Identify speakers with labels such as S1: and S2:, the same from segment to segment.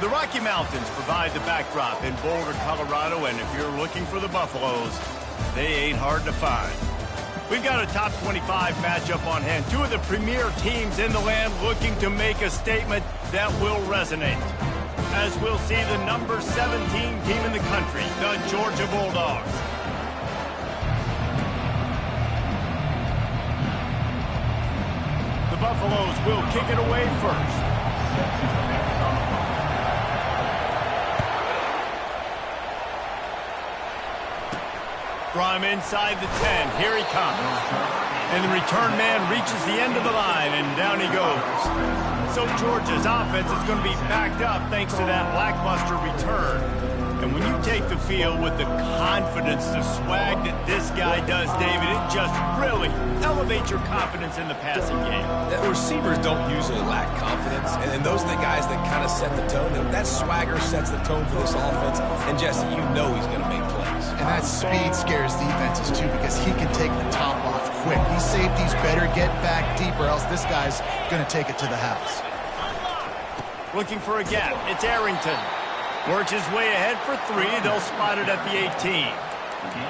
S1: The Rocky Mountains provide the backdrop in Boulder, Colorado, and if you're looking for the Buffaloes, they ain't hard to find. We've got a top 25 matchup on hand. Two of the premier teams in the land looking to make a statement that will resonate. As we'll see the number 17 team in the country, the Georgia Bulldogs. The Buffaloes will kick it away first. From inside the 10, here he comes. And the return man reaches the end of the line, and down he goes. So Georgia's offense is going to be backed up thanks to that lackluster return. And when you take the field with the confidence, the swag that this guy does, David, it just really elevates your confidence in the passing game.
S2: The receivers don't usually lack confidence, and those are the guys that kind of set the tone. And that swagger sets the tone for this offense, and Jesse, you know he's going to make plays.
S3: And that speed scares defenses, too, because he can take the top off quick. These safeties better get back deep, or else this guy's going to take it to the house.
S1: Looking for a gap. It's Arrington. Works his way ahead for three. They'll spot it at the 18.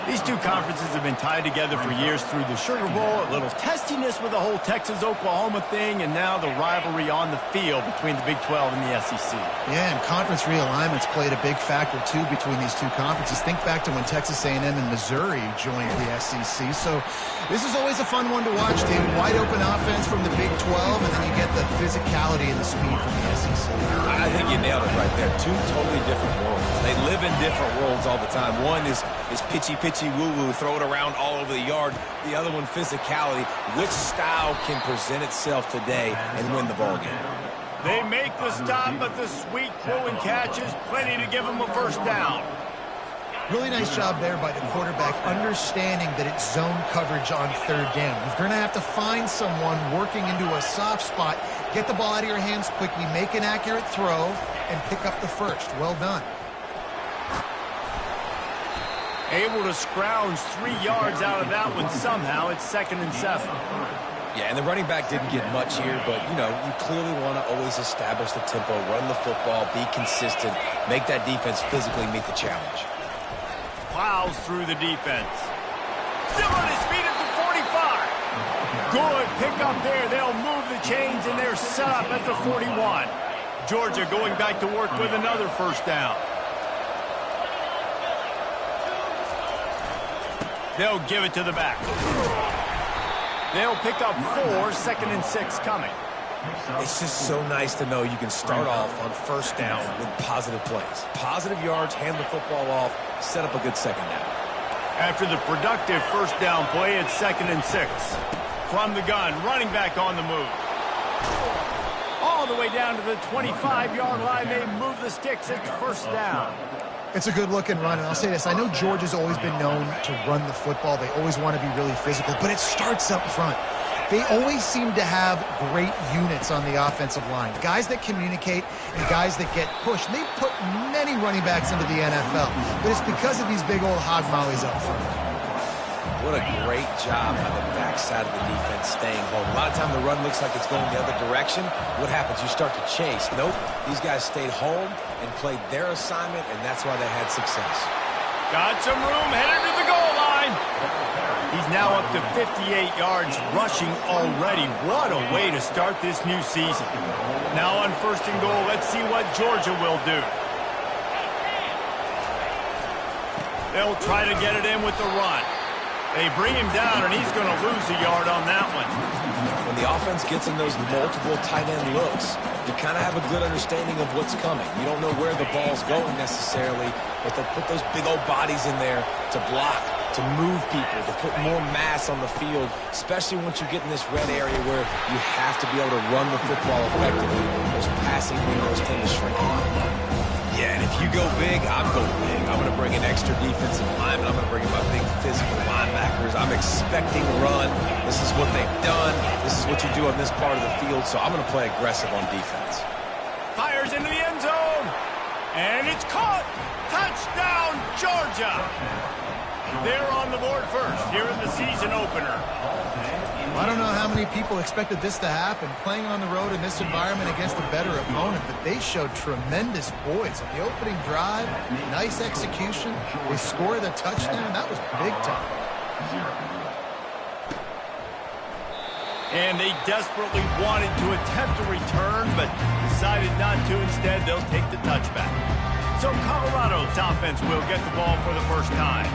S1: These two conferences have been tied together for years through the Sugar Bowl, a little testiness with the whole Texas-Oklahoma thing, and now the rivalry on the field between the Big 12 and the SEC.
S3: Yeah, and conference realignments played a big factor, too, between these two conferences. Think back to when Texas A&M and Missouri joined the SEC. So this is always a fun one to watch, team. Wide open offense from the Big 12, and then you get the physicality and the speed from the SEC.
S2: I think you nailed it right there. Two totally different worlds. They live in different worlds all the time. One is pitchy, woo-woo, throw it around all over the yard. The other one, physicality. Which style can present itself today and win the ball game?
S1: They make the stop, but the sweet throw and catch is plenty to give them a first down.
S3: Really nice job there by the quarterback, understanding that it's zone coverage on third down. You're going to have to find someone working into a soft spot, get the ball out of your hands quickly, make an accurate throw, and pick up the first. Well done.
S1: Able to scrounge 3 yards out of that one somehow. It's 2nd and 7.
S2: Yeah, and the running back didn't get much here, but, you know, you clearly want to always establish the tempo, run the football, be consistent, make that defense physically meet the challenge.
S1: Plows through the defense. Still on his feet at the 45. Good pickup there. They'll move the chains, and they're set up at the 41. Georgia going back to work with another first down. They'll give it to the back. They'll pick up 4, 2nd and 6 coming.
S2: It's just so nice to know you can start off on first down with positive plays. Positive yards, hand the football off, set up a good second down.
S1: After the productive first down play, it's 2nd and 6. From the gun, running back on the move. All the way down to the 25-yard line, they move the sticks. It's first down.
S3: It's a good-looking run, and I'll say this. I know Georgia's always been known to run the football. They always want to be really physical, but it starts up front. They always seem to have great units on the offensive line. Guys that communicate and guys that get pushed. And they've put many running backs into the NFL, but it's because of these big old hog mollies up front.
S2: What a great job on the backside of the defense staying home. A lot of time the run looks like it's going the other direction. What happens? You start to chase. Nope. These guys stayed home and played their assignment, and that's why they had success.
S1: Got some room, headed to the goal line. He's now up to 58 yards rushing already. What a way to start this new season. Now on 1st and goal, let's see what Georgia will do. They'll try to get it in with the run. They bring him down, and he's going to lose a yard on that one.
S2: When the offense gets in those multiple tight end looks, you kind of have a good understanding of what's coming. You don't know where the ball's going necessarily, but they put those big old bodies in there to block, to move people, to put more mass on the field, especially once you get in this red area where you have to be able to run the football effectively. Those passing windows tend to shrink a lot. Yeah, and if you go big, I'm going big. I'm going to bring an extra defensive lineman. I'm going to bring in my big physical linebackers. I'm expecting run. This is what they've done. This is what you do on this part of the field, so I'm going to play aggressive on defense.
S1: Fires into the end zone, and it's caught. Touchdown, Georgia. They're on the board first here in the season opener.
S3: I don't know how many people expected this to happen, playing on the road in this environment against a better opponent, but they showed tremendous poise. On the opening drive, nice execution. They scored a touchdown. That was big time.
S1: And they desperately wanted to attempt a return, but decided not to. Instead, they'll take the touchback. So Colorado's offense will get the ball for the first time.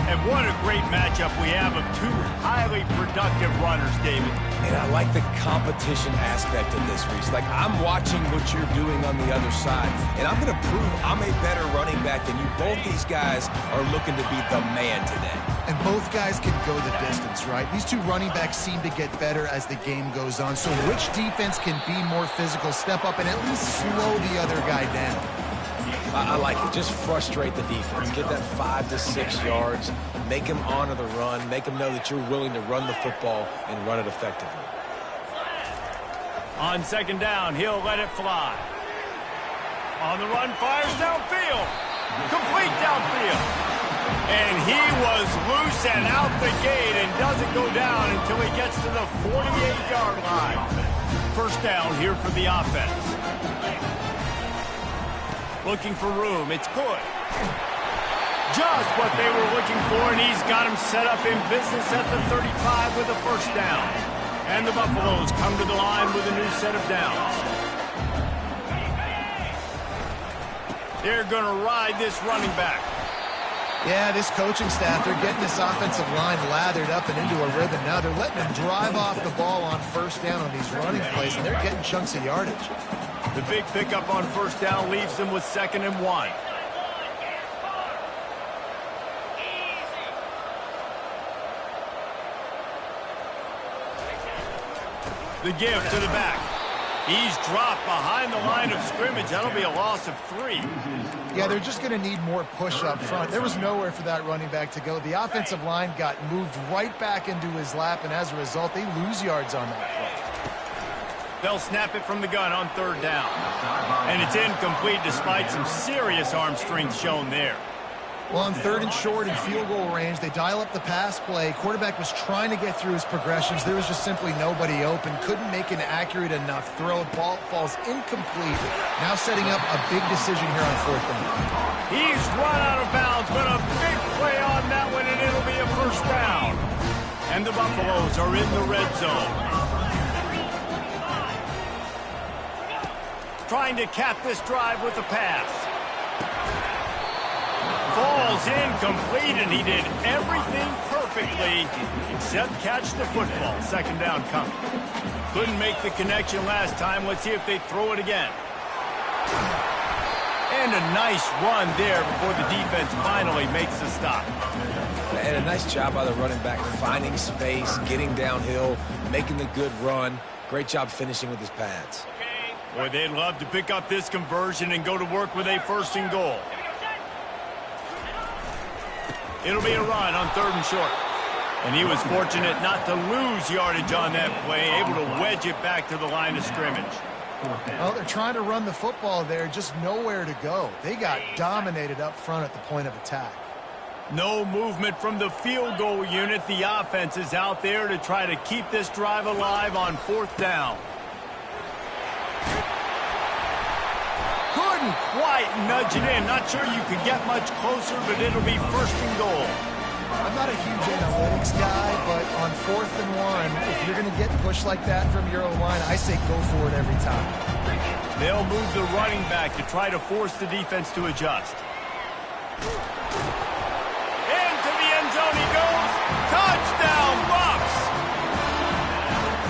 S1: And what a great matchup we have of two highly productive runners, David.
S2: And I like the competition aspect of this, Reese. Like, I'm watching what you're doing on the other side, and I'm going to prove I'm a better running back than you. Both these guys are looking to be the man today.
S3: And both guys can go the distance, right? These two running backs seem to get better as the game goes on. So which defense can be more physical, step up, and at least slow the other guy down?
S2: I like it. Just frustrate the defense. Get that 5 to 6 yards. Make them honor the run. Make them know that you're willing to run the football and run it effectively.
S1: On second down, he'll let it fly. On the run, fires downfield. Complete downfield. And he was loose and out the gate and doesn't go down until he gets to the 48-yard line. First down here for the offense. Looking for room. It's good. Just what they were looking for, and he's got him set up in business at the 35 with a first down. And the Buffaloes come to the line with a new set of downs. They're going to ride this running back.
S3: Yeah, this coaching staff, they're getting this offensive line lathered up and into a rhythm. Now they're letting them drive off the ball on first down on these running plays, and they're getting chunks of yardage.
S1: The big pickup on first down leaves them with 2nd and 1. The give to the back. He's dropped behind the line of scrimmage. That'll be a loss of 3.
S3: Yeah, they're just going to need more push up front. There was nowhere for that running back to go. The offensive line got moved right back into his lap, and as a result, they lose yards on that play.
S1: They'll snap it from the gun on 3rd down. And it's incomplete despite some serious arm strength shown there.
S3: Well, on 3rd and short and field goal range, they dial up the pass play. Quarterback was trying to get through his progressions. There was just simply nobody open. Couldn't make an accurate enough throw. Ball falls incomplete. Now setting up a big decision here on 4th down.
S1: He's run out of bounds, but a big play on that one, and it'll be a first down. And the Buffaloes are in the red zone. Trying to cap this drive with a pass. Falls incomplete, and he did everything perfectly except catch the football. 2nd down coming. Couldn't make the connection last time. Let's see if they throw it again. And a nice run there before the defense finally makes the stop.
S2: And a nice job by the running back, finding space, getting downhill, making the good run. Great job finishing with his pads.
S1: Boy, they'd love to pick up this conversion and go to work with a 1st and goal. It'll be a run on 3rd and short. And he was fortunate not to lose yardage on that play, able to wedge it back to the line of scrimmage.
S3: Well, they're trying to run the football there, just nowhere to go. They got dominated up front at the point of attack.
S1: No movement from the field goal unit. The offense is out there to try to keep this drive alive on 4th down. Couldn't quite nudge it in. Not sure you could get much closer, but it'll be 1st and goal.
S3: I'm not a huge analytics guy, but on 4th and 1, if you're going to get pushed like that from your own line, I say go for it every time.
S1: They'll move the running back to try to force the defense to adjust. Into the end zone he goes. Touchdown, Bucks!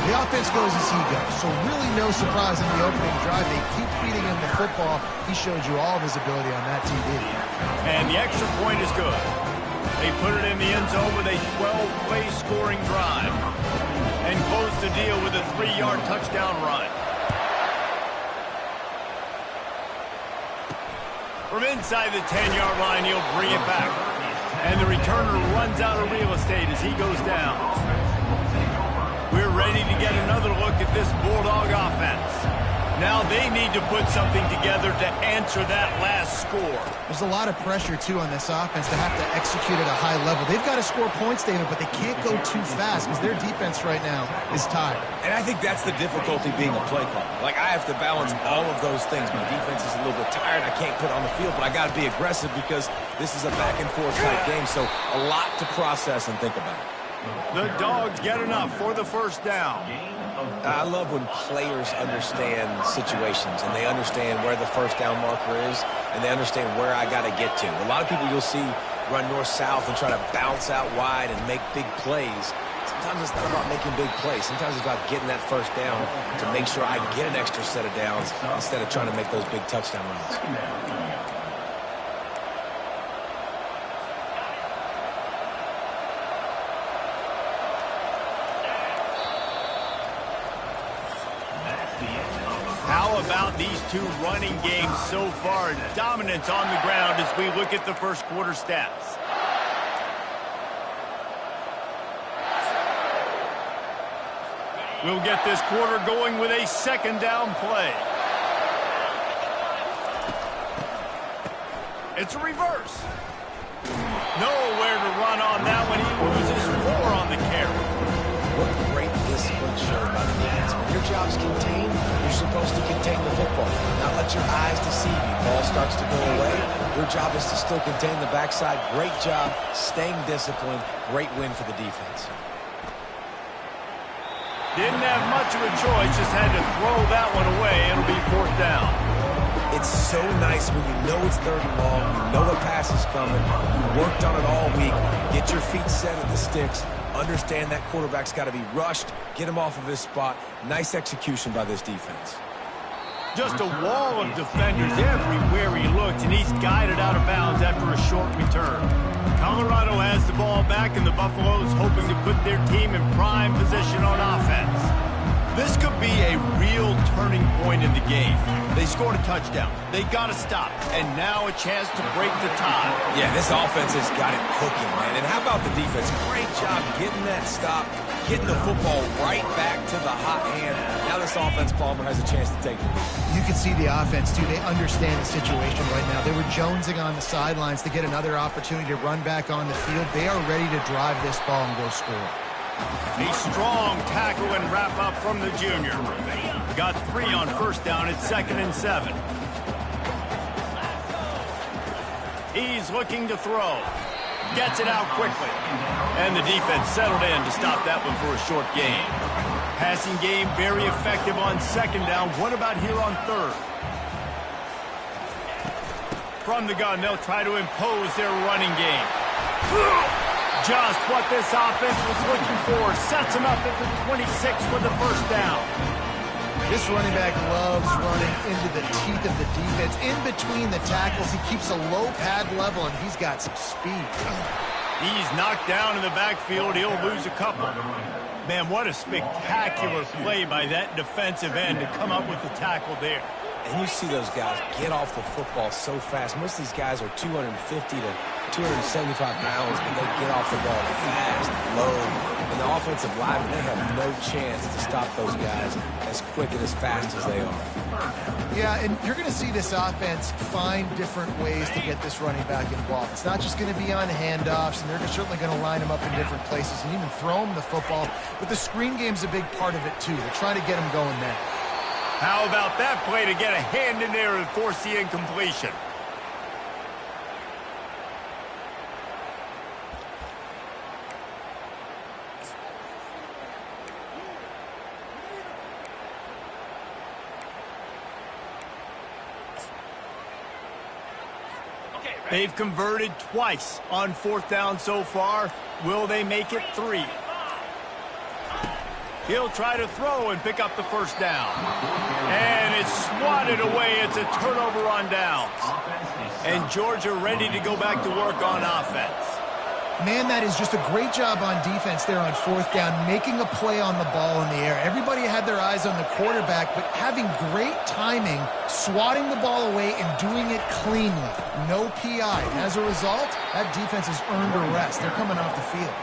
S3: The offense goes as he goes, so really no surprise in the opening drive. They keep feeding him the football. He showed you all of his ability on that TV.
S1: And the extra point is good. They put it in the end zone with a 12-play scoring drive and close the deal with a 3-yard touchdown run. From inside the 10-yard line, he'll bring it back. And the returner runs out of real estate as he goes down. We're ready to get another look at this Bulldog offense. Now they need to put something together to answer that last score.
S3: There's a lot of pressure, too, on this offense to have to execute at a high level. They've got to score points, David, but they can't go too fast because their defense right now is tired.
S2: And I think that's the difficulty being a play caller. Like, I have to balance all of those things. My defense is a little bit tired. I can't put on the field, but I got to be aggressive because this is a back-and-forth type game. So a lot to process and think about.
S1: The Dogs get enough for the first down.
S2: I love when players understand situations and they understand where the first down marker is and they understand where I got to get to. A lot of people you'll see run north-south and try to bounce out wide and make big plays. Sometimes it's not about making big plays. Sometimes it's about getting that first down to make sure I get an extra set of downs instead of trying to make those big touchdown runs.
S1: How about these two running games so far? Dominance on the ground as we look at the first quarter stats. We'll get this quarter going with a second down play. It's a reverse. Nowhere to run on that one. He loses 4 on the carry.
S2: What great discipline showed by the defense. When your job's contained, you're supposed to contain the football. Not let your eyes deceive you. Ball starts to go away. Your job is to still contain the backside. Great job staying disciplined. Great win for the defense.
S1: Didn't have much of a choice. Just had to throw that one away. It'll be 4th down.
S2: It's so nice when you know it's 3rd and long. You know the pass is coming. You worked on it all week. Get your feet set at the sticks. Understand that quarterback's got to be rushed. Get him off of his spot. Nice execution by this defense.
S1: Just a wall of defenders everywhere he looked, and he's guided out of bounds after a short return. Colorado has the ball back, and the Buffaloes hoping to put their team in prime position on offense. This could be a real turning point in the game. They scored a touchdown. They got to stop. And now a chance to break the tie.
S2: Yeah, this offense has got it cooking, man. And how about the defense? Great job getting that stop, getting the football right back to the hot hand. Now this offense, Palmer, has a chance to take the lead.
S3: You can see the offense, too. They understand the situation right now. They were jonesing on the sidelines to get another opportunity to run back on the field. They are ready to drive this ball and go score.
S1: A strong tackle and wrap up from the junior. Got 3 on first down. It's 2nd and 7. He's looking to throw. Gets it out quickly. And the defense settled in to stop that one for a short gain. Passing game very effective on 2nd down. What about here on 3rd? From the gun, they'll try to impose their running game. Just what this offense was looking for. Sets him up at the 26 for the first down.
S3: This running back loves running into the teeth of the defense. In between the tackles, he keeps a low pad level, and he's got some speed.
S1: He's knocked down in the backfield. He'll lose a couple. Man, what a spectacular play by that defensive end to come up with the tackle there.
S2: And you see those guys get off the football so fast. Most of these guys are 250 to 275 pounds, but they get off the ball fast, low. And the offensive linemen, they have no chance to stop those guys as quick and as fast as they are.
S3: Yeah, and you're going to see this offense find different ways to get this running back involved. It's not just going to be on handoffs, and they're certainly going to line him up in different places and even throw him the football. But the screen game's a big part of it, too. They're trying to get him going there.
S1: How about that play to get a hand in there and force the incompletion? They've converted twice on 4th down so far. Will they make it 3? He'll try to throw and pick up the first down. And it's swatted away. It's a turnover on downs. And Georgia ready to go back to work on offense.
S3: Man, that is just a great job on defense there on 4th down, making a play on the ball in the air. Everybody had their eyes on the quarterback, but having great timing, swatting the ball away, and doing it cleanly. No PI. As a result, that defense has earned a rest. They're coming off the field.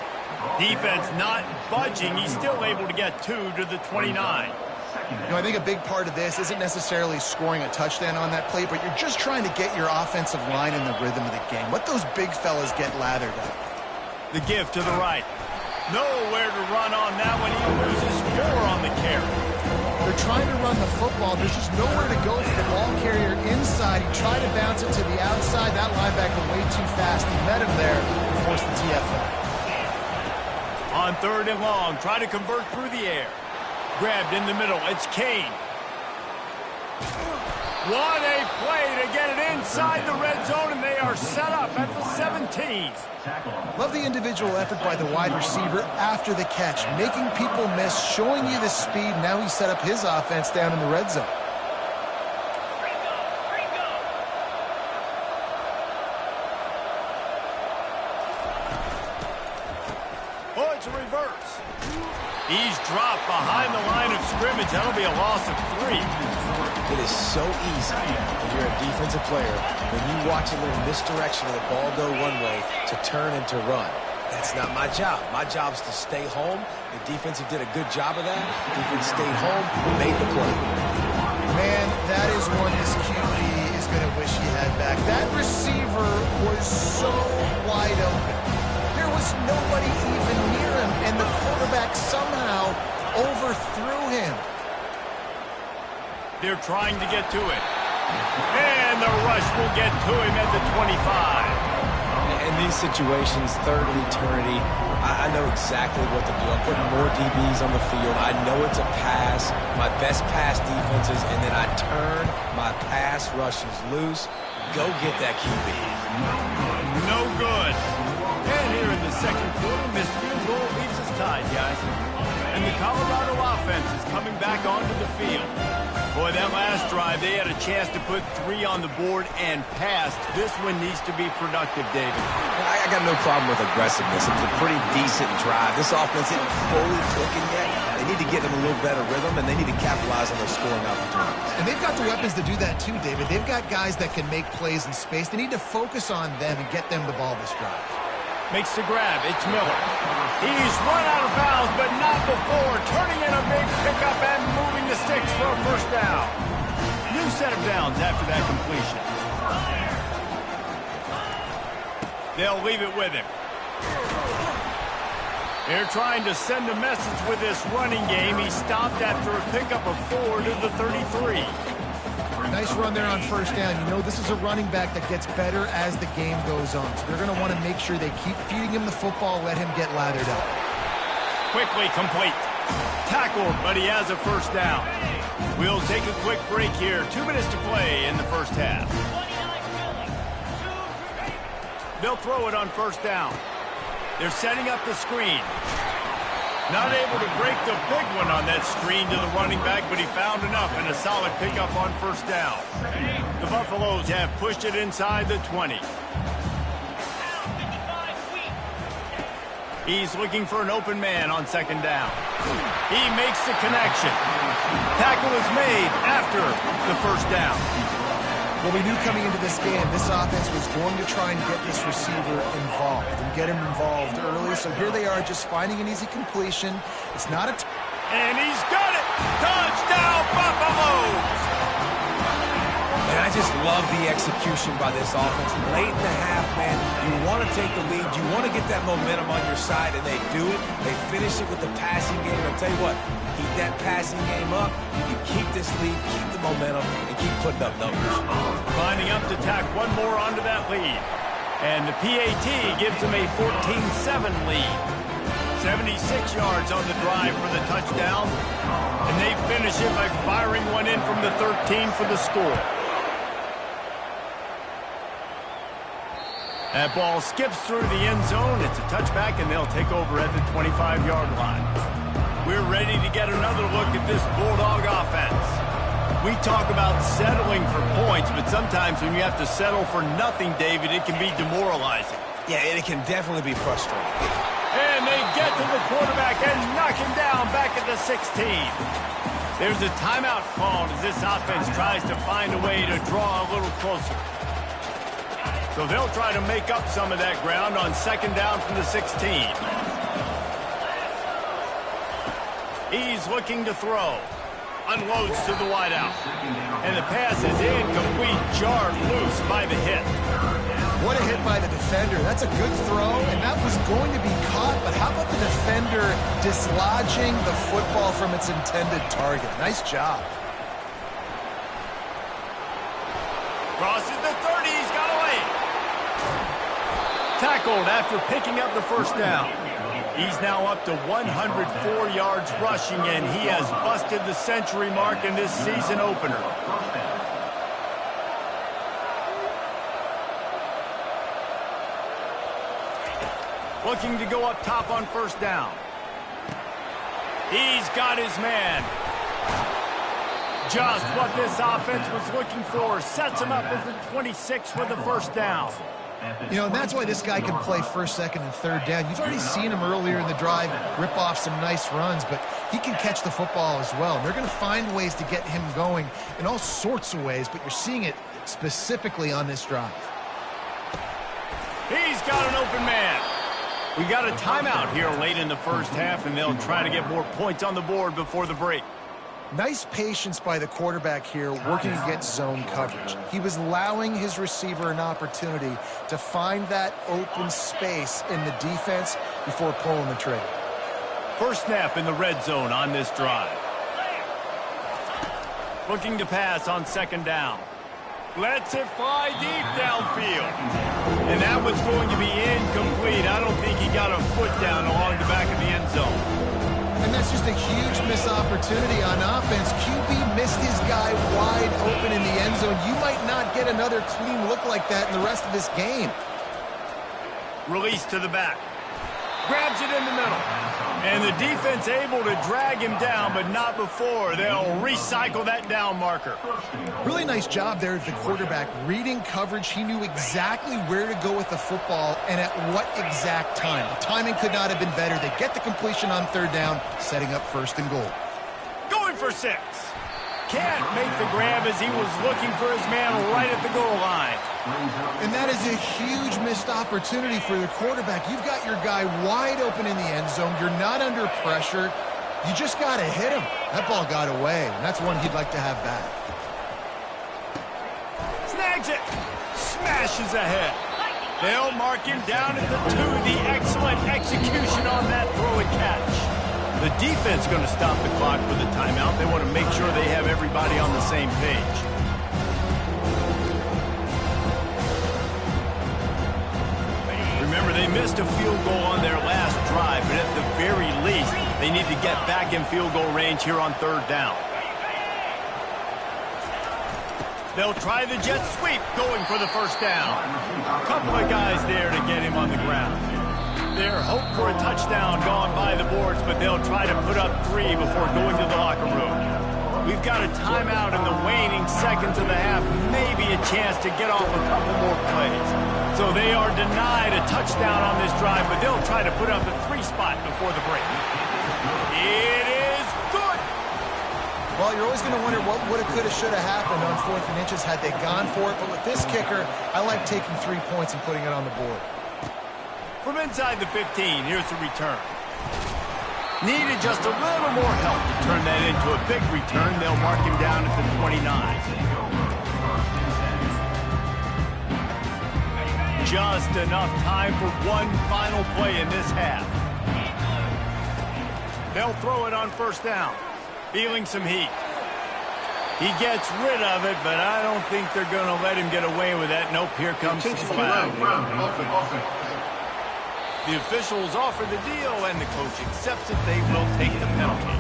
S1: Defense not budging. He's still able to get 2 to the 29.
S3: You know, I think a big part of this isn't necessarily scoring a touchdown on that play, but you're just trying to get your offensive line in the rhythm of the game. Let those big fellas get lathered up.
S1: The give to the right. Nowhere to run on that one. He loses 4 on the carry.
S3: They're trying to run the football. There's just nowhere to go for the ball carrier inside. He tried to bounce it to the outside. That linebacker way too fast. He met him there and forced the TFL.
S1: On 3rd and long, try to convert through the air. Grabbed in the middle. It's Kane. What a play to get it inside the red zone, and they are set up at the 17.
S3: Love the individual effort by the wide receiver after the catch, making people miss, showing you the speed. Now he set up his offense down in the red zone.
S1: Oh, it's a reverse. He's dropped behind the line of scrimmage. That'll be a loss of 3.
S2: It is so easy when you're a defensive player, when you watch a little misdirection of the ball go one way, to turn and to run. That's not my job. My job is to stay home. The defensive did a good job of that. Defense stayed home and made the play.
S3: Man, that is one this QB is going to wish he had back. That receiver was so wide open. There was nobody even near him, and the quarterback somehow overthrew him.
S1: They're trying to get to it. And the rush will get to him at the 25.
S2: In these situations, 3rd and eternity, I know exactly what to do. I'm putting more DBs on the field. I know it's a pass, my best pass defenses, and then I turn my pass rushes loose. Go get that QB.
S1: No good. And here in the 2nd quarter, missed field goal leaves us tied, guys. And the Colorado offense is coming back onto the field. Boy, that last drive, they had a chance to put 3 on the board and passed. This one needs to be productive, David.
S2: I got no problem with aggressiveness. It was a pretty decent drive. This offense isn't fully clicking yet. They need to get in a little better rhythm, and they need to capitalize on those scoring opportunities.
S3: And they've got the weapons to do that too, David. They've got guys that can make plays in space. They need to focus on them and get them the ball this drive.
S1: Makes the grab. It's Miller. He's run out of bounds, but not before. Turning in a big pickup and moving the sticks for a 1st down. New set of downs after that completion. They'll leave it with him. They're trying to send a message with this running game. He stopped after a pickup of 4 to the 33.
S3: Nice run there on 1st down. You know this is a running back that gets better as the game goes on. So they're going to want to make sure they keep feeding him the football, let him get lathered up.
S1: Quickly complete. Tackled, but he has a 1st down. We'll take a quick break here. 2 minutes to play in the 1st half. They'll throw it on 1st down. They're setting up the screen. Not able to break the big one on that screen to the running back, but he found enough and a solid pickup on 1st down. The Buffaloes have pushed it inside the 20. He's looking for an open man on 2nd down. He makes the connection. Tackle is made after the 1st down.
S3: Well, we knew coming into this game, this offense was going to try and get this receiver involved and get him involved early. So here they are just finding an easy completion. It's not a...
S1: And he's got it! Touchdown, Buffaloes!
S2: And I just love the execution by this offense. Late in the half, man, you want to take the lead. You want to get that momentum on your side, and they do it. They finish it with the passing game. I'll tell you what, keep that passing game up. You keep this lead, keep the momentum, and keep putting up numbers.
S1: Lining up to tack one more onto that lead. And the PAT gives them a 14-7 lead. 76 yards on the drive for the touchdown. And they finish it by firing one in from the 13 for the score. That ball skips through the end zone. It's a touchback, and they'll take over at the 25-yard line. We're ready to get another look at this Bulldog offense. We talk about settling for points, but sometimes when you have to settle for nothing, David, it can be demoralizing.
S2: Yeah, and it can definitely be frustrating.
S1: And they get to the quarterback and knock him down back at the 16. There's a timeout called as this offense tries to find a way to draw a little closer. So they'll try to make up some of that ground on 2nd down from the 16. He's looking to throw. Unloads to the wideout. And the pass is incomplete, jarred loose by the hit.
S3: What a hit by the defender. That's a good throw, and that was going to be caught, but how about the defender dislodging the football from its intended target? Nice job.
S1: Crosses the 30, he's got away. Tackled after picking up the first down. He's now up to 104 yards rushing, and he has busted the century mark in this season opener. Looking to go up top on first down. He's got his man. Just what this offense was looking for. Sets him up at the 26 for the first down.
S3: You know, and that's why this guy can play first, second, and third down. You've already seen him earlier in the drive rip off some nice runs, but he can catch the football as well. And they're going to find ways to get him going in all sorts of ways, but you're seeing it specifically on this drive.
S1: He's got an open man. We got a timeout here late in the first half, and they'll try to get more points on the board before the break.
S3: Nice patience by the quarterback here working against zone coverage. He was allowing his receiver an opportunity to find that open space in the defense before pulling the trigger.
S1: First snap in the red zone on this drive. Looking to pass on second down. Lets it fly deep downfield. And that was going to be incomplete. I don't think he got a foot down along the back of the end zone.
S3: And that's just a huge missed opportunity on offense. QB missed his guy wide open in the end zone. You might not get another clean look like that in the rest of this game.
S1: Release to the back. Grabs it in the middle. And the defense able to drag him down, but not before. They'll recycle that down marker.
S3: Really nice job there at the quarterback. Reading coverage, he knew exactly where to go with the football and at what exact time. The timing could not have been better. They get the completion on third down, setting up first and goal.
S1: Going for 6. Can't make the grab as he was looking for his man right at the goal line.
S3: And that is a huge missed opportunity for the quarterback. You've got your guy wide open in the end zone. You're not under pressure. You just got to hit him. That ball got away, and that's one he'd like to have back.
S1: Snags it. Smashes ahead. They'll mark him down at the 2. The excellent execution on that throw and catch. The defense going to stop the clock with a timeout. They want to make sure they have everybody on the same page. Remember, they missed a field goal on their last drive, but at the very least, they need to get back in field goal range here on third down. They'll try the jet sweep, going for the first down. A couple of guys there to get him on the ground. Their hope for a touchdown gone by the boards, but they'll try to put up 3 before going to the locker room. We've got a timeout in the waning seconds of the half, maybe a chance to get off a couple more plays. So they are denied a touchdown on this drive, but they'll try to put up a 3 spot before the break. It is good.
S3: Well, you're always going to wonder what woulda, coulda, shoulda happened on 4th and inches had they gone for it. But with this kicker, I like taking 3 points and putting it on the board.
S1: From inside the 15, here's the return. Needed just a little more help to turn that into a big return. They'll mark him down at the 29. Just enough time for one final play in this half. They'll throw it on first down. Feeling some heat. He gets rid of it, but I don't think they're going to let him get away with that. Nope, here comes the flag. The officials offer the deal, and the coach accepts it. They will take the penalty.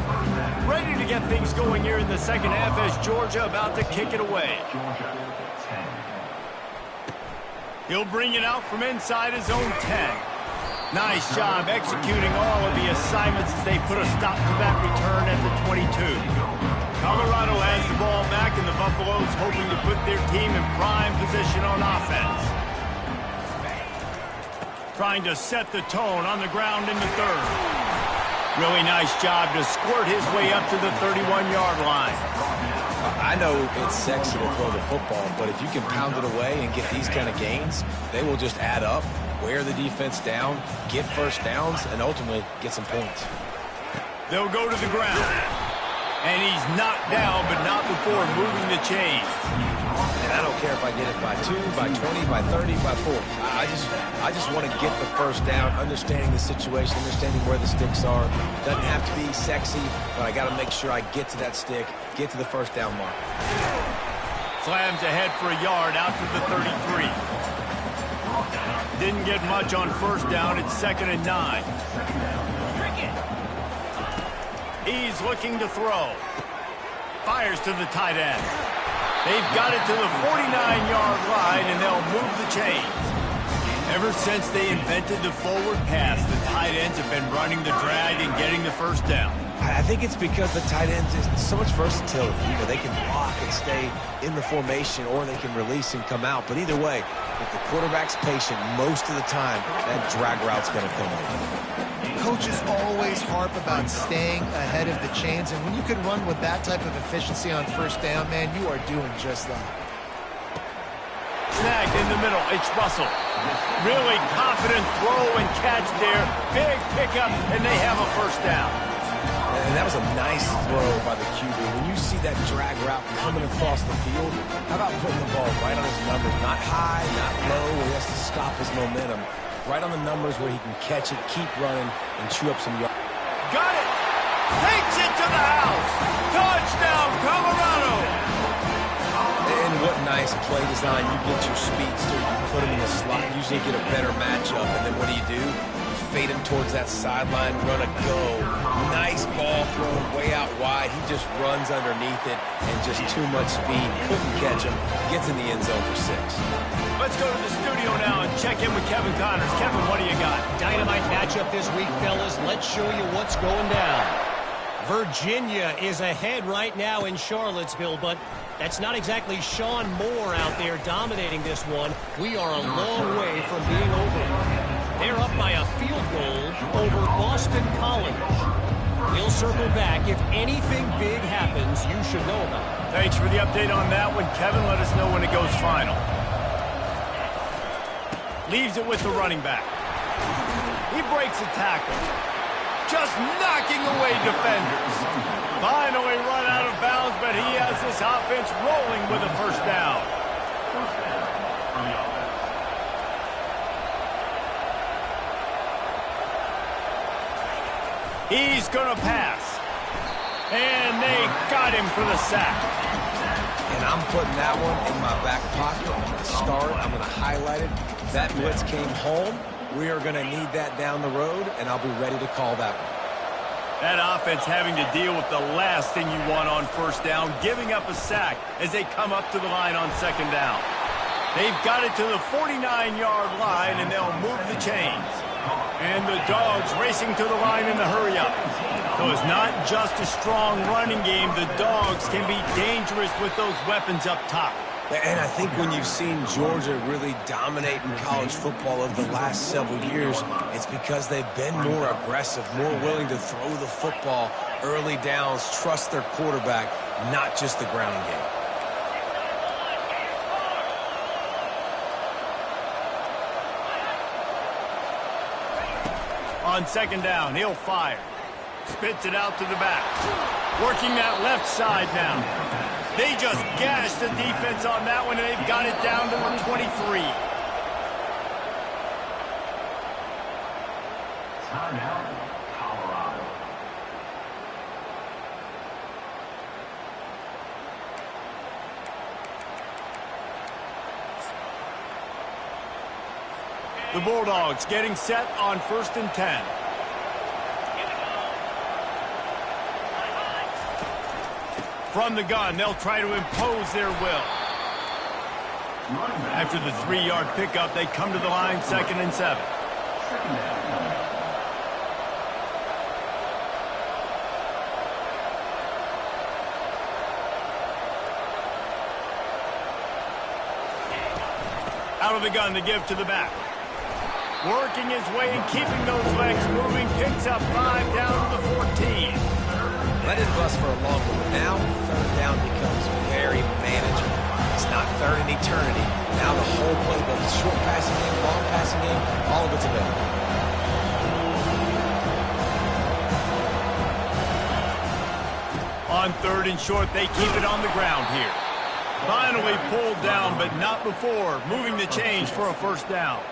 S1: Ready to get things going here in the second half as Georgia about to kick it away. He'll bring it out from inside his own 10. Nice job executing all of the assignments as they put a stop to that return at the 22. Colorado has the ball back, and the Buffaloes hoping to put their team in prime position on offense. Trying to set the tone on the ground in the third. Really nice job to squirt his way up to the 31-yard line.
S2: I know it's sexy to throw the football, but if you can pound it away and get these kind of gains, they will just add up, wear the defense down, get first downs, and ultimately get some points.
S1: They'll go to the ground. And he's knocked down, but not before moving the chains.
S2: And I don't care if I get it by 2, by 20, by 30, by 40. I just want to get the first down, understanding the situation, understanding where the sticks are. Doesn't have to be sexy, but I got to make sure I get to that stick, get to the first down mark.
S1: Slams ahead for a yard out to the 33. Didn't get much on first down. It's 2nd and 9. He's looking to throw. Fires to the tight end. They've got it to the 49-yard line, and they'll move the chains. Ever since they invented the forward pass, the tight ends have been running the drag and getting the first down.
S2: I think it's because the tight ends is so much versatility. You know, they can block and stay in the formation, or they can release and come out. But either way, if the quarterback's patient, most of the time, that drag route's going to come in.
S3: Coaches always harp about staying ahead of the chains, and when you can run with that type of efficiency on first down, man, you are doing just that.
S1: Snagged in the middle, it's Russell. Really confident throw and catch there. Big pickup, and they have a first down.
S2: And that was a nice throw by the QB. When you see that drag route coming across the field, how about putting the ball right on his numbers? Not high, not low, where he has to stop his momentum. Right on the numbers where he can catch it, keep running, and chew up some yards.
S1: Got it! Takes it to the house! Touchdown, Colorado!
S2: And what nice play design. You get your speedster, you put him in the slot, usually get a better matchup, and then what do? You fade him towards that sideline, run a go. Nice ball thrown way out wide. He just runs underneath it, and just too much speed. Couldn't catch him. Gets in the end zone for 6.
S1: Let's go to the studio now and check in with Kevin Connors. Kevin, what do you got?
S4: Dynamite matchup this week, fellas. Let's show you what's going down. Virginia is ahead right now in Charlottesville, but that's not exactly Sean Moore out there dominating this one. We are a long way from being over. They're up by a field goal over Boston College. We'll circle back. If anything big happens, you should know about it.
S1: Thanks for the update on that one, Kevin. Let us know when it goes final. Leaves it with the running back. He breaks a tackle. Just knocking away defenders. Finally run out of bounds, but he has this offense rolling with a first down. He's going to pass. And they got him for the sack.
S2: And I'm putting that one in my back pocket. I'm going to start it. I'm going to highlight it. That blitz came home. We are going to need that down the road, and I'll be ready to call that one.
S1: That offense having to deal with the last thing you want on first down, giving up a sack as they come up to the line on second down. They've got it to the 49-yard line, and they'll move the chains. And the Dogs racing to the line in the hurry-up. So it's not just a strong running game. The Dogs can be dangerous with those weapons up top.
S2: And I think when you've seen Georgia really dominate in college football over the last several years, it's because they've been more aggressive, more willing to throw the football, early downs, trust their quarterback, not just the ground game.
S1: On second down, he'll fire. Spits it out to the back. Working that left side now. They just gashed the defense on that one, and they've got it down to the 23.
S5: Timeout, Colorado.
S1: The Bulldogs getting set on 1st and 10. From the gun, they'll try to impose their will. After the 3-yard pickup, they come to the line 2nd and 7. Out of the gun to give to the back. Working his way and keeping those legs moving. Picks up 5 down to the 14.
S2: Let it bust for a long one, but now third down becomes very manageable. It's not third in eternity. Now the whole playbook, short passing game, long passing game, all of it's available.
S1: On On 3rd and short, they keep it on the ground here. Finally pulled down, but not before moving the chains for a first down.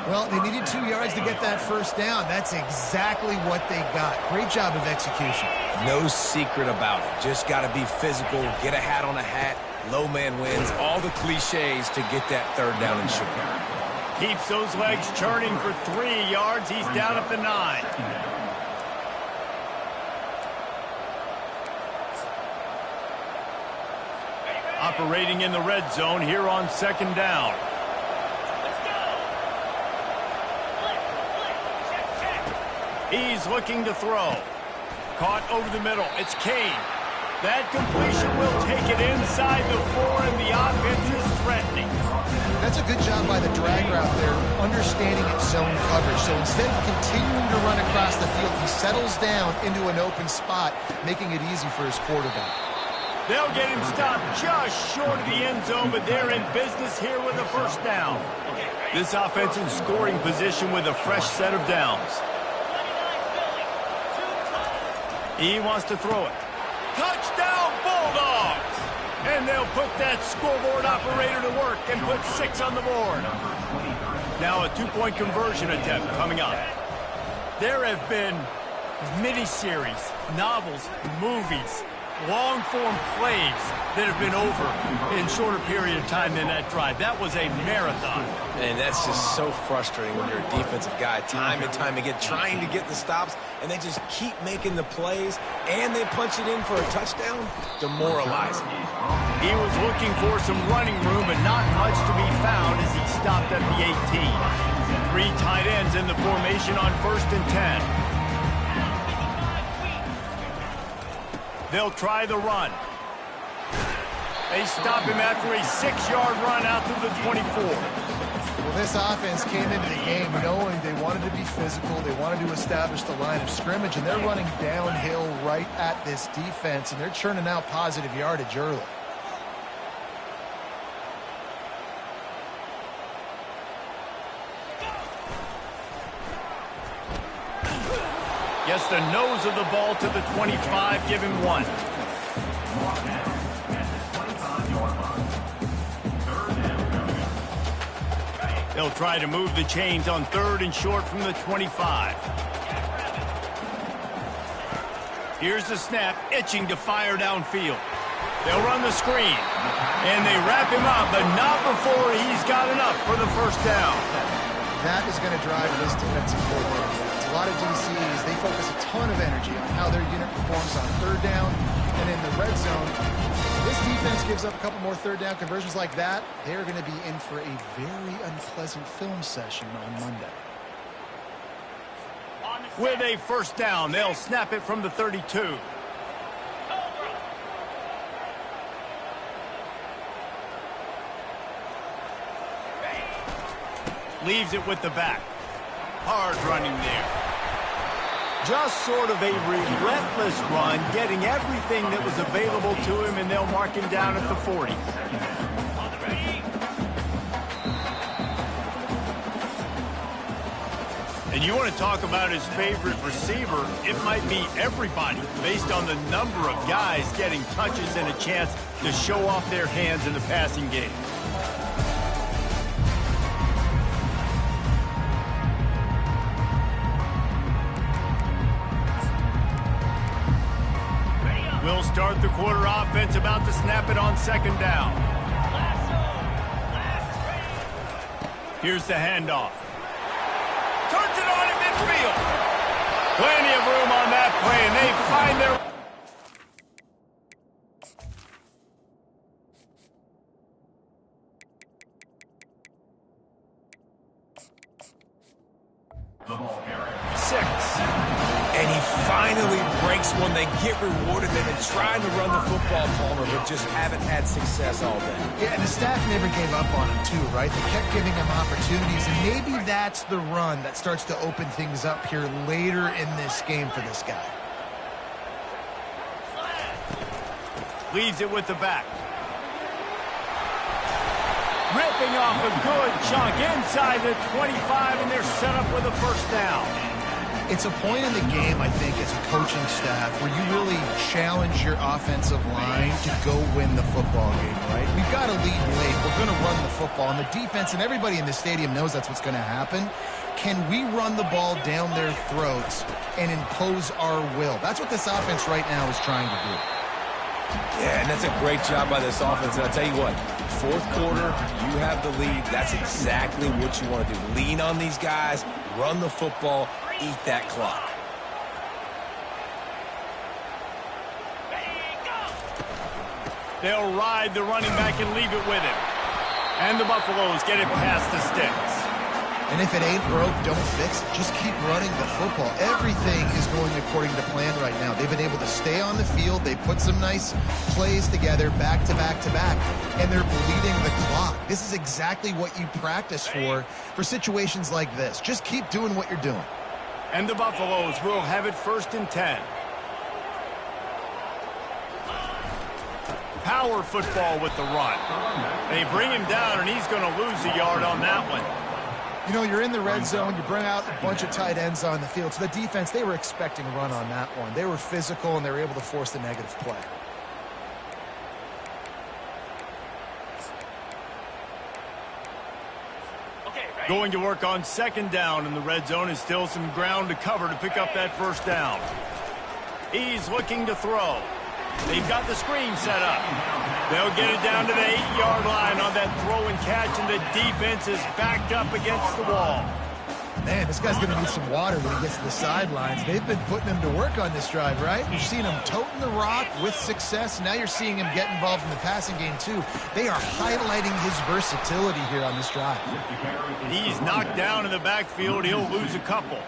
S3: Well, they needed 2 yards to get that first down. That's exactly what they got. Great job of execution.
S2: No secret about it. Just got to be physical, get a hat on a hat, low man wins, all the cliches to get that 3rd down and short.
S1: Keeps those legs churning for 3 yards. He's down at the 9. Operating in the red zone here on 2nd down. He's looking to throw. Caught over the middle. It's Kane. That completion will take it inside the 4, and the offense is threatening.
S3: That's a good job by the drag route there, understanding its zone coverage. So instead of continuing to run across the field, he settles down into an open spot, making it easy for his quarterback.
S1: They'll get him stopped just short of the end zone, but they're in business here with a first down. This offense in scoring position with a fresh set of downs. He wants to throw it. Touchdown, Bulldogs! And they'll put that scoreboard operator to work and put 6 on the board. Now a 2-point conversion attempt coming up. There have been miniseries, novels, movies, long-form plays that have been over in shorter period of time than that drive. That was a marathon.
S2: And that's just so frustrating when you're a defensive guy, time and time again, trying to get the stops, and they just keep making the plays, and they punch it in for a touchdown. Demoralizing.
S1: He was looking for some running room, but not much to be found as he stopped at the 18. 3 tight ends in the formation on 1st and 10. They'll try the run. They stop him after a 6-yard run out to the 24.
S3: Well, this offense came into the game knowing they wanted to be physical. They wanted to establish the line of scrimmage, and they're running downhill right at this defense, and they're churning out positive yardage early.
S1: Gets the nose of the ball to the 25, give him 1. They'll try to move the chains on 3rd and short from the 25. Here's the snap, itching to fire downfield. They'll run the screen, and they wrap him up, but not before he's got enough for the first down.
S3: That is going to drive this defensive coordinator. A lot of DCs, they focus a ton of energy on how their unit performs on 3rd down and in the red zone. This defense gives up a couple more 3rd down conversions like that. They're going to be in for a very unpleasant film session on Monday.
S1: With a first down, they'll snap it from the 32. Leaves it with the back. Hard running there. Just sort of a relentless run, getting everything that was available to him, and they'll mark him down at the 40. And you want to talk about his favorite receiver, it might be everybody, based on the number of guys getting touches and a chance to show off their hands in the passing game. We'll start the quarter offense, about to snap it on 2nd down. Here's the handoff. Turns it on in midfield. Plenty of room on that play, and they find their...
S5: The ball carrier.
S1: 6.
S2: And he finally breaks one. They get rewarded. They've been trying to run the football, Palmer, but just haven't had success all day.
S3: Yeah, and the staff never gave up on him, too, right? They kept giving him opportunities, and maybe that's the run that starts to open things up here later in this game for this guy.
S1: Leaves it with the back. Ripping off a good chunk inside the 25, and they're set up with a first down.
S3: It's a point in the game, I think, as a coaching staff where you really challenge your offensive line to go win the football game, right? We've got to lead late. We're going to run the football. And the defense and everybody in the stadium knows that's what's going to happen. Can we run the ball down their throats and impose our will? That's what this offense right now is trying to do.
S2: Yeah, and that's a great job by this offense. And I'll tell you what, fourth quarter, you have the lead. That's exactly what you want to do. Lean on these guys, run the football, eat that clock.
S1: They'll ride the running back and leave it with him. And the Buffaloes get it past the sticks.
S3: And if it ain't broke, don't fix it. Just keep running the football. Everything is going according to plan right now. They've been able to stay on the field. They put some nice plays together back to back to back, and they're bleeding the clock. This is exactly what you practice for situations like this. Just keep doing what you're doing.
S1: And the Buffaloes will have it 1st and 10. Power football with the run. They bring him down, and he's going to lose a yard on that one.
S3: You know, you're in the red zone. You bring out a bunch of tight ends on the field. So the defense, they were expecting a run on that one. They were physical, and they were able to force the negative play.
S1: Going to work on 2nd down in the red zone is still some ground to cover to pick up that 1st down. He's looking to throw. They've got the screen set up. They'll get it down to the 8-yard line on that throw and catch, and the defense is backed up against the wall.
S3: Man, this guy's going to need some water when he gets to the sidelines. They've been putting him to work on this drive, right? You've seen him toting the rock with success. Now you're seeing him get involved in the passing game, too. They are highlighting his versatility here on this drive.
S1: He's knocked down in the backfield. He'll lose a couple.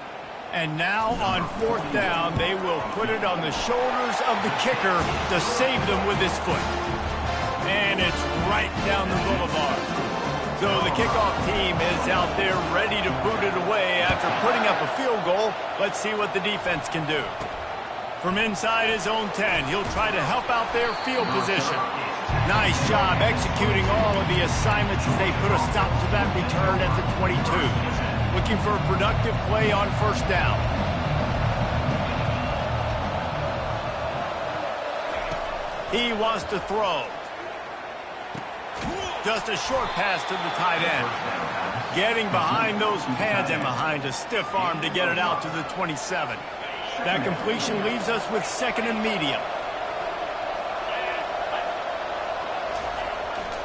S1: And now on 4th down, they will put it on the shoulders of the kicker to save them with his foot. And it's right down the boulevard. So the kickoff team is out there ready to boot it away after putting up a field goal. Let's see what the defense can do. From inside his own 10, he'll try to help out their field position. Nice job executing all of the assignments as they put a stop to that return at the 22. Looking for a productive play on 1st down. He wants to throw. Just a short pass to the tight end. Getting behind those pads and behind a stiff arm to get it out to the 27. That completion leaves us with 2nd and medium.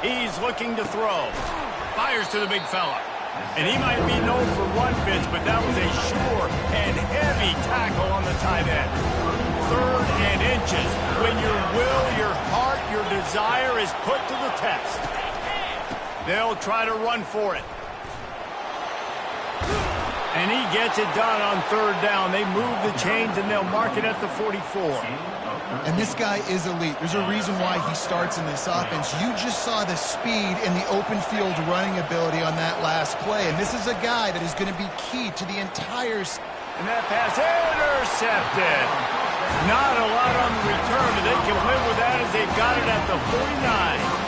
S1: He's looking to throw. Fires to the big fella. And he might be known for one pitch, but that was a sure and heavy tackle on the tight end. 3rd and inches. When your will, your heart, your desire is put to the test. They'll try to run for it. And he gets it done on 3rd down. They move the chains, and they'll mark it at the 44.
S3: And this guy is elite. There's a reason why he starts in this offense. You just saw the speed and the open field running ability on that last play. And this is a guy that is going to be key to the entire...
S1: And that pass intercepted. Not a lot on the return, but they can live with that as they've got it at the 49.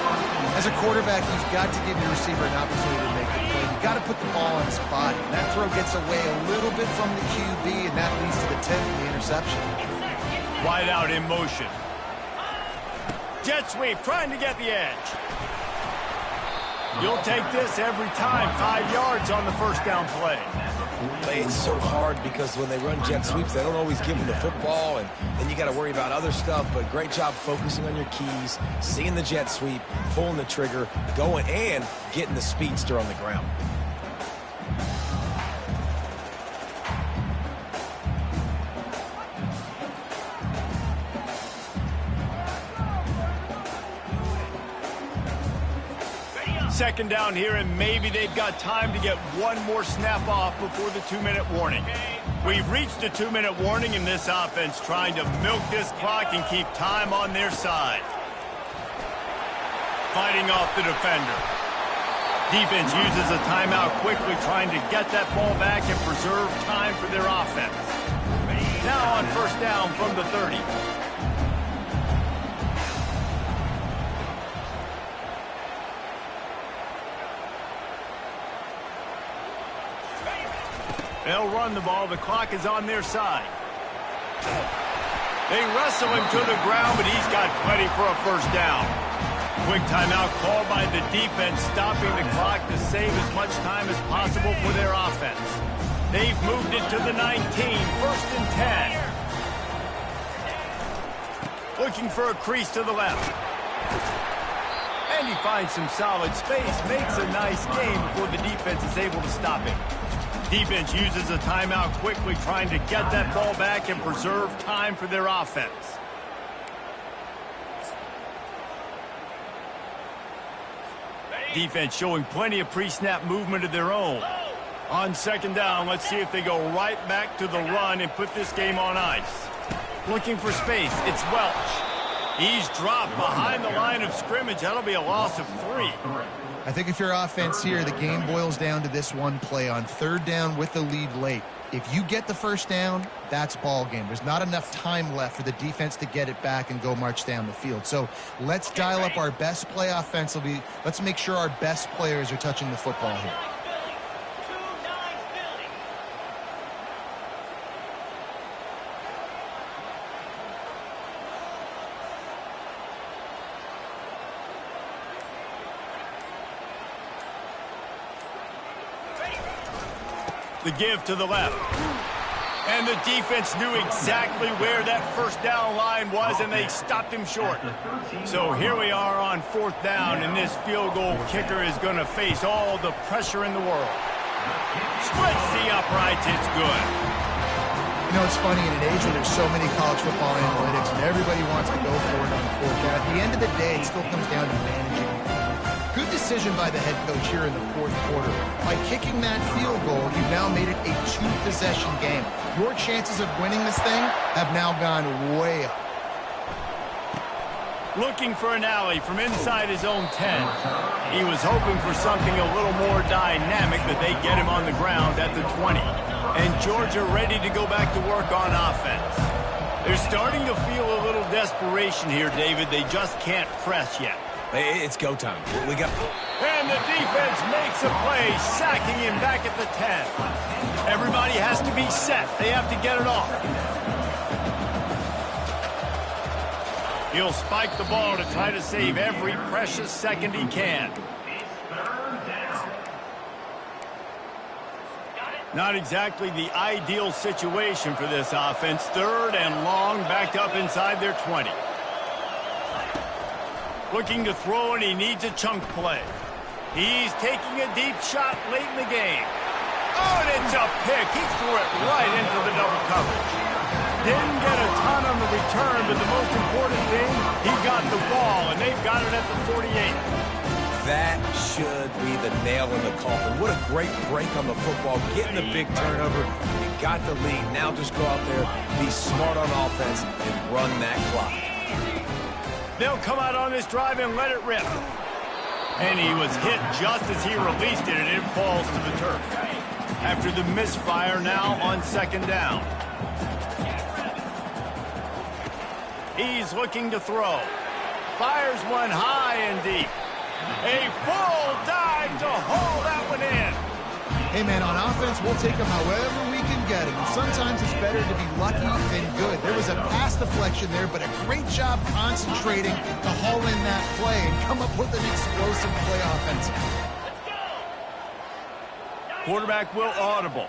S3: As a quarterback, you've got to give your receiver an opportunity to make the play. You've got to put the ball on his body. And that throw gets away a little bit from the QB, and that leads to the 10th and the interception.
S1: Wide out in motion. Jet sweep, trying to get the edge. You'll take this every time. 5 yards on the 1st down play.
S2: It's so hard because when they run jet sweeps, they don't always give them the football, and then you got to worry about other stuff. But great job focusing on your keys, seeing the jet sweep, pulling the trigger, going, and getting the speedster on the ground.
S1: Second down here, and maybe they've got time to get one more snap off before the 2-minute warning. We've reached the 2-minute warning in this offense, trying to milk this clock and keep time on their side. Fighting off the defender. Defense uses a timeout quickly, trying to get that ball back and preserve time for their offense. Now on 1st down from the 30. They'll run the ball. The clock is on their side. They wrestle him to the ground, but he's got plenty for a first down. Quick timeout called by the defense, stopping the clock to save as much time as possible for their offense. They've moved it to the 19, 1st and 10. Looking for a crease to the left. And he finds some solid space, makes a nice gain before the defense is able to stop him. Defense uses a timeout quickly, trying to get that ball back and preserve time for their offense. Defense showing plenty of pre-snap movement of their own. On 2nd down, let's see if they go right back to the run and put this game on ice. Looking for space, it's Welch. He's dropped behind the line of scrimmage. That'll be a loss of 3.
S3: I think if you're offense here, the game boils down to this one play on 3rd down with the lead late. If you get the first down, that's ball game. There's not enough time left for the defense to get it back and go march down the field. So let's dial up our best play offensively. Let's make sure our best players are touching the football here.
S1: The give to the left. And the defense knew exactly where that first down line was, and they stopped him short. So here we are on 4th down, and this field goal kicker is going to face all the pressure in the world. Splits the uprights. It's good.
S3: You know, it's funny, in an age where there's so many college football analytics and everybody wants to go for it on the 4th down, at the end of the day, it still comes down to managing. Good decision by the head coach here in the 4th quarter. By kicking that field goal, you've now made it a 2-possession game. Your chances of winning this thing have now gone way up.
S1: Looking for an alley from inside his own 10. He was hoping for something a little more dynamic, but they get him on the ground at the 20. And Georgia ready to go back to work on offense. They're starting to feel a little desperation here, David. They just can't press yet.
S2: It's go time. We got.
S1: And the defense makes a play, sacking him back at the 10. Everybody has to be set. They have to get it off. He'll spike the ball to try to save every precious second he can. Not exactly the ideal situation for this offense. 3rd and long, backed up inside their 20. Looking to throw, and he needs a chunk play. He's taking a deep shot late in the game. Oh, and it's a pick. He threw it right into the double coverage. Didn't get a ton on the return, but the most important thing, he got the ball, and they've got it at the 48.
S2: That should be the nail in the coffin. What a great break on the football. Getting the big turnover. You got the lead. Now just go out there, be smart on offense, and run that clock.
S1: They'll come out on this drive and let it rip. And he was hit just as he released it, and it falls to the turf. After the misfire, now on 2nd down. He's looking to throw. Fires one high and deep. A full dive to haul that one in.
S3: Hey, man, on offense, we'll take them however we can get them. And sometimes it's better to be lucky than good. There was a pass deflection there, but a great job concentrating to haul in that play and come up with an explosive play offensively.
S1: Quarterback will audible.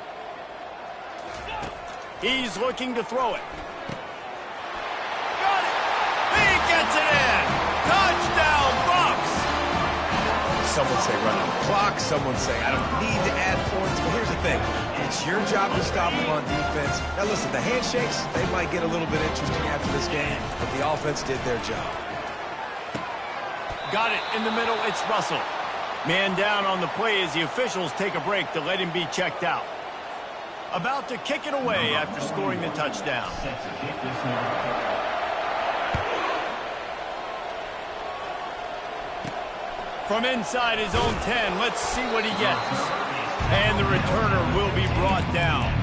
S1: He's looking to throw it. Got it. He gets it in. Touchdown, Bucks.
S2: Someone say run out the clock. Someone say I don't need to add points. But here's the thing. It's your job to stop them on defense. Now, listen, the handshakes, they might get a little bit interesting after this game, but the offense did their job.
S1: Got it in the middle. It's Russell. Man down on the play as the officials take a break to let him be checked out. About to kick it away after scoring the touchdown. From inside his own 10, let's see what he gets. And the returner will be brought down.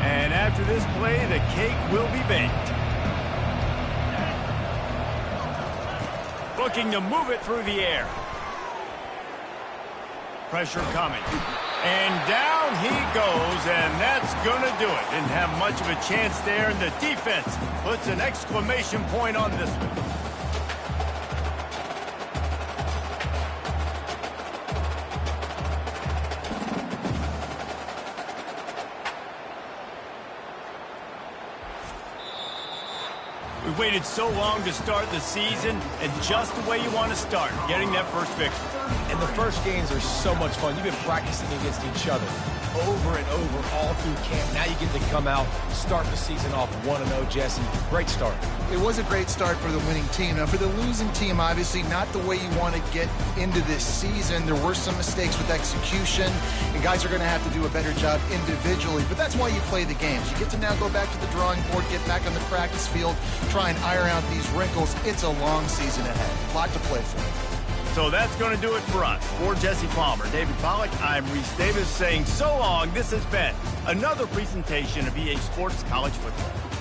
S1: And after this play, the cake will be baked. looking to move it through the air. Pressure coming. And down he goes, and that's going to do it. Didn't have much of a chance there, and the defense puts an exclamation point on this one. We waited so long to start the season, and just the way you want to start, getting that first victory.
S2: And the first games are so much fun. You've been practicing against each other over and over all through camp. Now you get to come out, start the season off 1-0, Jesse. Great start.
S3: It was a great start for the winning team. Now, for the losing team, obviously not the way you want to get into this season. There were some mistakes with execution, and guys are going to have to do a better job individually. But that's why you play the games. You get to now go back to the drawing board, get back on the practice field, try and iron out these wrinkles. It's a long season ahead. A lot to play for.
S1: So that's going to do it for us. For Jesse Palmer, David Pollack, I'm Reese Davis saying so long. This has been another presentation of EA Sports College Football.